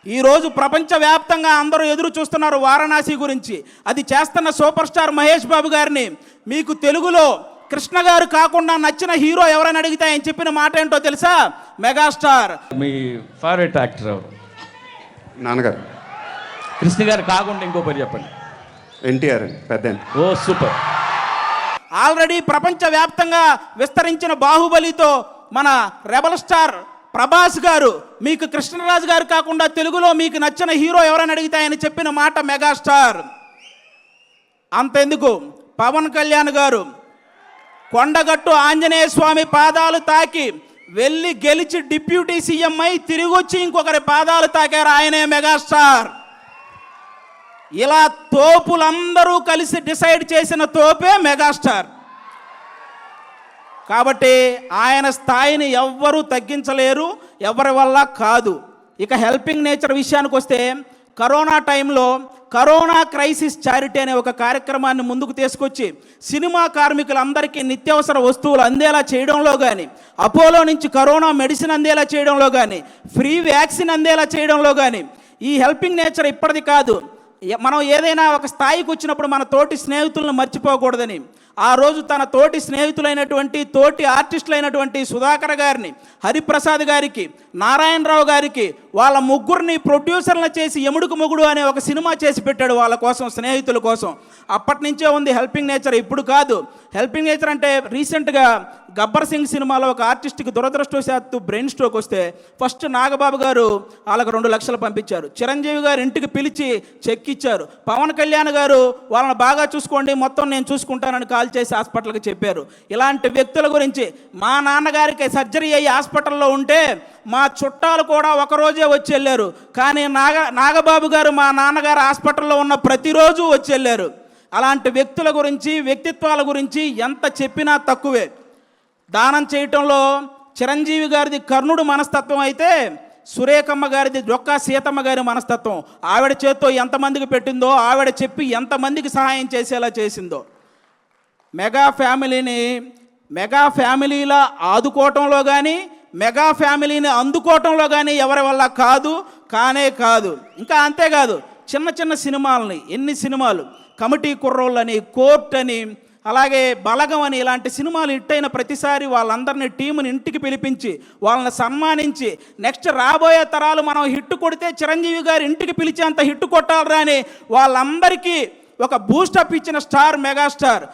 ఈరోజు ప్రపంచవ్యాప్తంగా అందరూ ఎదురు చూస్తున్నారు వారణాసి గురించి. అది చేస్తున్న సూపర్ స్టార్ మహేష్ బాబు గారిని మీకు తెలుగులో కృష్ణ గారు కాకుండా నచ్చిన హీరో ఎవరైనా అడిగితే ఆయన చెప్పిన మాట ఏంటో తెలుసా? మెగాస్టార్. మీ ఫేవరెట్ యాక్టర్ ఎవరు? నాన్నగారు. కృష్ణ గారు కాకుండా ఇంకో పేరు చెప్పండి. ఎన్టీఆర్ అండి, పెద్ద. ఓ సూపర్. ఆల్రెడీ ప్రపంచవ్యాప్తంగా విస్తరించిన బాహుబలితో మన రెబల్ స్టార్ ప్రభాస్ గారు మీకు కృష్ణరాజు గారు కాకుండా తెలుగులో మీకు నచ్చిన హీరో ఎవరైనా అడిగితే ఆయన చెప్పిన మాట మెగాస్టార్. అంతెందుకు, పవన్ కళ్యాణ్ గారు కొండగట్టు ఆంజనేయ స్వామి పాదాలు తాకి వెళ్ళి గెలిచి డిప్యూటీ సీఎం అయి తిరిగి వచ్చి ఇంకొకరి పాదాలు తాకారు, ఆయనే మెగాస్టార్. ఇలా తోపులందరూ కలిసి డిసైడ్ చేసిన తోపే మెగాస్టార్. కాబట్టి ఆయన స్థాయిని ఎవ్వరూ తగ్గించలేరు, ఎవరి వల్ల కాదు. ఇక హెల్పింగ్ నేచర్ విషయానికి వస్తే, కరోనా టైంలో కరోనా క్రైసిస్ చారిటీ అనే ఒక కార్యక్రమాన్ని ముందుకు తీసుకొచ్చి సినిమా కార్మికులందరికీ నిత్యావసర వస్తువులు అందేలా చేయడంలో కానీ, అపోలో నుంచి కరోనా మెడిసిన్ అందేలా చేయడంలో కానీ, ఫ్రీ వ్యాక్సిన్ అందేలా చేయడంలో కానీ, ఈ హెల్పింగ్ నేచర్ ఇప్పటిది కాదు. మనం ఏదైనా ఒక స్థాయికి వచ్చినప్పుడు మన తోటి స్నేహితులను మర్చిపోకూడదని ఆ రోజు తన తోటి స్నేహితులైనటువంటి తోటి ఆర్టిస్టులైనటువంటి సుధాకర్ గారిని, హరిప్రసాద్ గారికి, నారాయణరావు గారికి వాళ్ళ ముగ్గురిని ప్రొడ్యూసర్లు చేసి ఎముడుకు మొగుడు అనే ఒక సినిమా చేసి పెట్టాడు వాళ్ళ కోసం, స్నేహితుల కోసం. అప్పటి నుంచే ఉంది హెల్పింగ్ నేచర్, ఇప్పుడు కాదు. హెల్పింగ్ నేచర్ అంటే రీసెంట్గా గబ్బర్ సింగ్ సినిమాలో ఒక ఆర్టిస్ట్కి దురదృష్టవశాత్తు బ్రెయిన్ స్ట్రోక్ వస్తే ఫస్ట్ నాగబాబు గారు వాళ్ళకు 2 లక్షలు పంపించారు. చిరంజీవి గారు ఇంటికి పిలిచి చెక్ ఇచ్చారు. పవన్ కళ్యాణ్ గారు వాళ్ళని బాగా చూసుకోండి, మొత్తం నేను చూసుకుంటానని కాల్ చేసి హాస్పిటల్కి చెప్పారు. ఇలాంటి వ్యక్తుల గురించి, మా నాన్నగారికి సర్జరీ అయ్యి హాస్పిటల్లో ఉంటే మా చుట్టాలు కూడా ఒకరోజే వచ్చి వెళ్ళారు, కానీ నాగబాబు గారు మా నాన్నగారు హాస్పిటల్లో ఉన్న ప్రతిరోజు వచ్చి వెళ్ళారు. అలాంటి వ్యక్తుల గురించి, వ్యక్తిత్వాల గురించి ఎంత చెప్పినా తక్కువే. దానం చేయటంలో చిరంజీవి గారిది కర్ణుడు మనస్తత్వం అయితే సురేఖమ్మ గారిది డొక్కా సీతమ్మ గారి మనస్తత్వం. ఆవిడ చేత్తో ఎంతమందికి పెట్టిందో, ఆవిడ చెప్పి ఎంతమందికి సహాయం చేసేలా చేసిందో. మెగా ఫ్యామిలీలా ఆదుకోవటంలో కానీ, మెగా ఫ్యామిలీని అందుకోవటంలో కానీ ఎవరి వల్ల కానే కాదు. ఇంకా అంతేకాదు, చిన్న చిన్న సినిమాలని, ఎన్ని సినిమాలు, కమిటీ కుర్రోళ్ళని, కోర్ట్ అని, అలాగే బలగం అని, ఇలాంటి సినిమాలు హిట్ అయిన ప్రతిసారి వాళ్ళందరినీ టీముని ఇంటికి పిలిపించి వాళ్ళని సన్మానించి, నెక్స్ట్ రాబోయే తరాలు మనం హిట్ కొడితే చిరంజీవి గారు ఇంటికి పిలిచేంత హిట్ కొట్టాలరా అని వాళ్ళందరికీ ఒక బూస్టప్ ఇచ్చిన స్టార్ మెగాస్టార్.